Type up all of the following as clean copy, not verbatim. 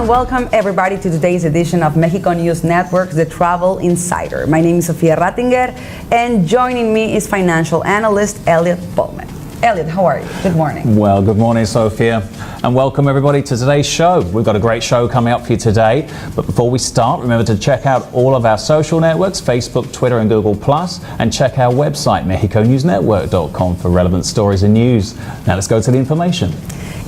and welcome everybody to today's edition of Mexico News Network's The Travel Insider. My name is Sofia Rattinger, and joining me is financial analyst Elliot Bullman. Elliot, how are you? Good morning. Well, good morning, Sofia, and welcome everybody to today's show. We've got a great show coming up for you today, but before we start, remember to check out all of our social networks, Facebook, Twitter and Google+, and check our website, mexiconewsnetwork.com, for relevant stories and news. Now let's go to the information.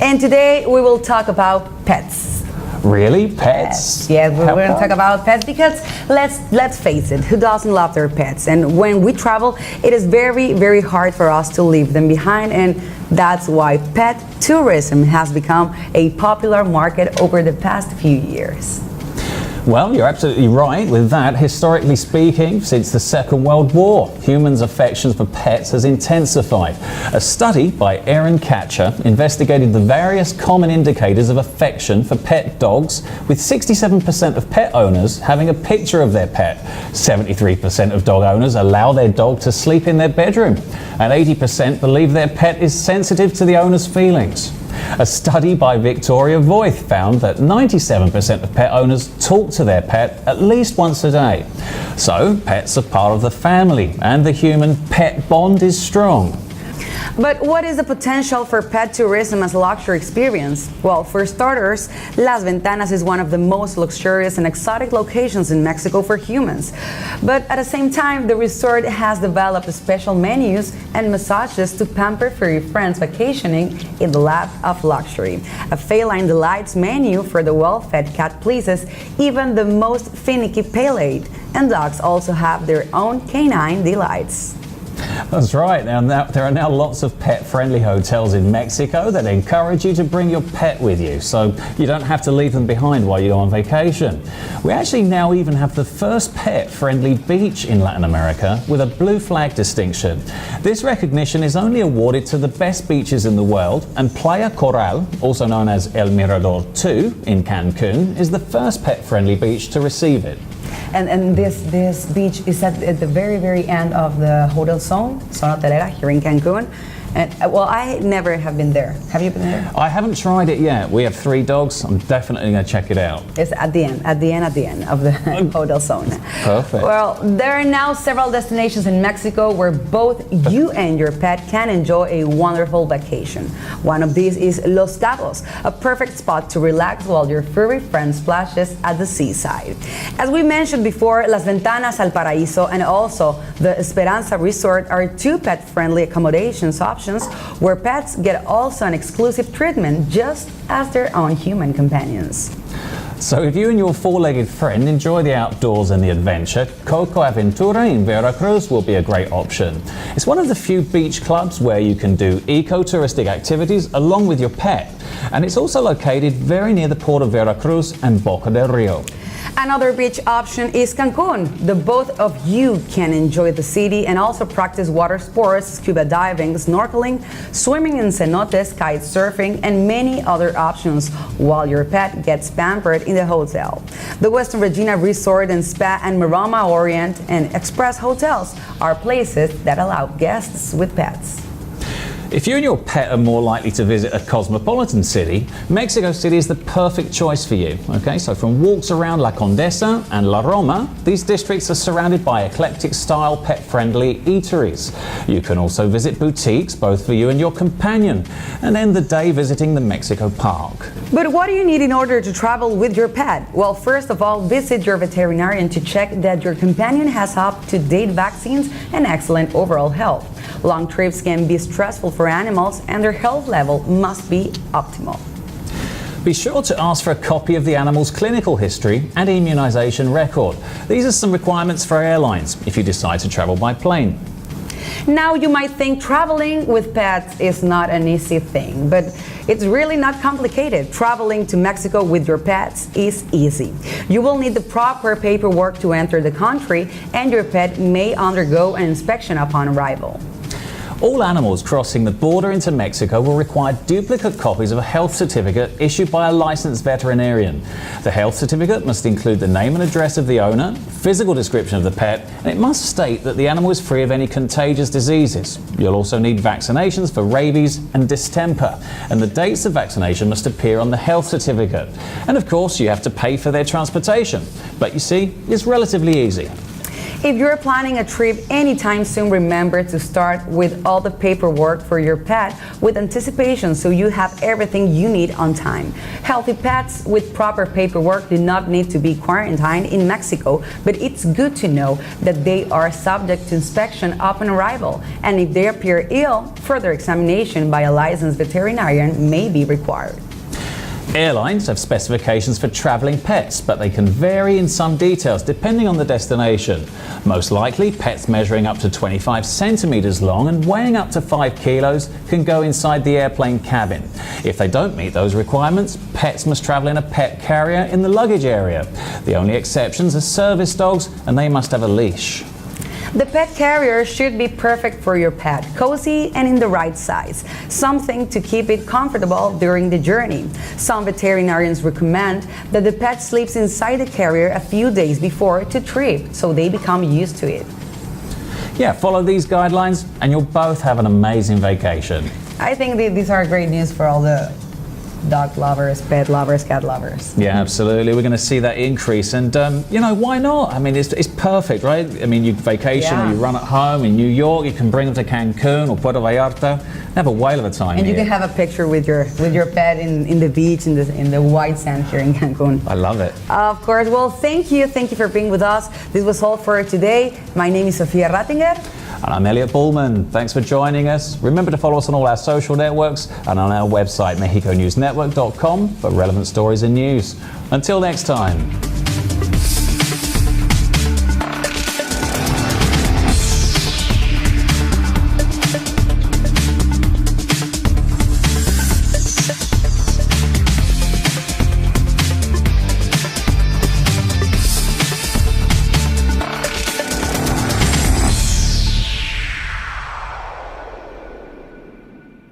And today we will talk about pets. Really? Pets? Yes, we're going to talk about pets because let's face it, who doesn't love their pets? And when we travel, it is very, very hard for us to leave them behind, and that's why pet tourism has become a popular market over the past few years. Well, you're absolutely right with that. Historically speaking, since the Second World War, humans' affections for pets has intensified. A study by Aaron Katcher investigated the various common indicators of affection for pet dogs, with 67% of pet owners having a picture of their pet. 73% of dog owners allow their dog to sleep in their bedroom, and 80% believe their pet is sensitive to the owner's feelings. A study by Victoria Voith found that 97% of pet owners talk to their pet at least once a day. So, pets are part of the family, and the human-pet bond is strong. But what is the potential for pet tourism as a luxury experience? Well, for starters, Las Ventanas is one of the most luxurious and exotic locations in Mexico for humans. But at the same time, the resort has developed special menus and massages to pamper furry friends vacationing in the lap of luxury. A feline delights menu for the well-fed cat pleases even the most finicky palate, and dogs also have their own canine delights. That's right. Now, there are now lots of pet-friendly hotels in Mexico that encourage you to bring your pet with you, so you don't have to leave them behind while you go on vacation. We actually now even have the first pet-friendly beach in Latin America with a blue flag distinction. This recognition is only awarded to the best beaches in the world, and Playa Coral, also known as El Mirador 2 in Cancun, is the first pet-friendly beach to receive it. And this beach is at the very, very end of the hotel zone hotelera here in Cancun. And well, I never have been there. Have you been there? I haven't tried it yet. We have 3 dogs. I'm definitely going to check it out. It's at the end of the hotel zone. Perfect. Well, there are now several destinations in Mexico where both you and your pet can enjoy a wonderful vacation. One of these is Los Cabos, a perfect spot to relax while your furry friend splashes at the seaside. As we mentioned before, Las Ventanas al Paraíso and also the Esperanza Resort are 2 pet-friendly accommodations options where pets get also an exclusive treatment just as their own human companions. So if you and your 4-legged friend enjoy the outdoors and the adventure, Coco Aventura in Veracruz will be a great option. It's one of the few beach clubs where you can do eco-touristic activities along with your pet, and it's also located very near the port of Veracruz and Boca del Rio. Another beach option is Cancun. The both of you can enjoy the city and also practice water sports, scuba diving, snorkeling, swimming in cenotes, kite surfing, and many other options while your pet gets pampered in the hotel. The Western Regina Resort and Spa and Maroma Orient and Express hotels are places that allow guests with pets. If you and your pet are more likely to visit a cosmopolitan city, Mexico City is the perfect choice for you. Okay, so from walks around La Condesa and La Roma, these districts are surrounded by eclectic-style, pet-friendly eateries. You can also visit boutiques, both for you and your companion, and end the day visiting the Mexico Park. But what do you need in order to travel with your pet? Well, first of all, visit your veterinarian to check that your companion has up-to-date vaccines and excellent overall health. Long trips can be stressful for animals, and their health level must be optimal. Be sure to ask for a copy of the animal's clinical history and immunization record. These are some requirements for airlines if you decide to travel by plane. Now, you might think traveling with pets is not an easy thing, but it's really not complicated. Traveling to Mexico with your pets is easy. You will need the proper paperwork to enter the country, and your pet may undergo an inspection upon arrival. All animals crossing the border into Mexico will require duplicate copies of a health certificate issued by a licensed veterinarian. The health certificate must include the name and address of the owner, physical description of the pet, and it must state that the animal is free of any contagious diseases. You'll also need vaccinations for rabies and distemper, and the dates of vaccination must appear on the health certificate. And of course, you have to pay for their transportation. But you see, it's relatively easy. If you're planning a trip anytime soon, remember to start with all the paperwork for your pet with anticipation so you have everything you need on time. Healthy pets with proper paperwork do not need to be quarantined in Mexico, but it's good to know that they are subject to inspection upon arrival, and if they appear ill, further examination by a licensed veterinarian may be required. Airlines have specifications for travelling pets, but they can vary in some details depending on the destination. Most likely, pets measuring up to 25 centimetres long and weighing up to 5 kilos can go inside the airplane cabin. If they don't meet those requirements, pets must travel in a pet carrier in the luggage area. The only exceptions are service dogs, and they must have a leash. The pet carrier should be perfect for your pet, cozy and in the right size, something to keep it comfortable during the journey. Some veterinarians recommend that the pet sleeps inside the carrier a few days before the trip, so they become used to it. Yeah, follow these guidelines and you'll both have an amazing vacation. I think these are great news for all the dog lovers, pet lovers, cat lovers. Yeah, absolutely. We're going to see that increase, and why not? I mean, it's perfect, right? I mean, you vacation or you run at home in New York. You can bring them to Cancun or Puerto Vallarta. Have a whale of a time. And here. You can have a picture with your pet in the beach in the white sand here in Cancun. I love it. Of course. Well, thank you for being with us. This was all for today. My name is Sofia Rattinger. And I'm Elliot Bullman. Thanks for joining us. Remember to follow us on all our social networks and on our website, mexiconewsnetwork.com, for relevant stories and news. Until next time.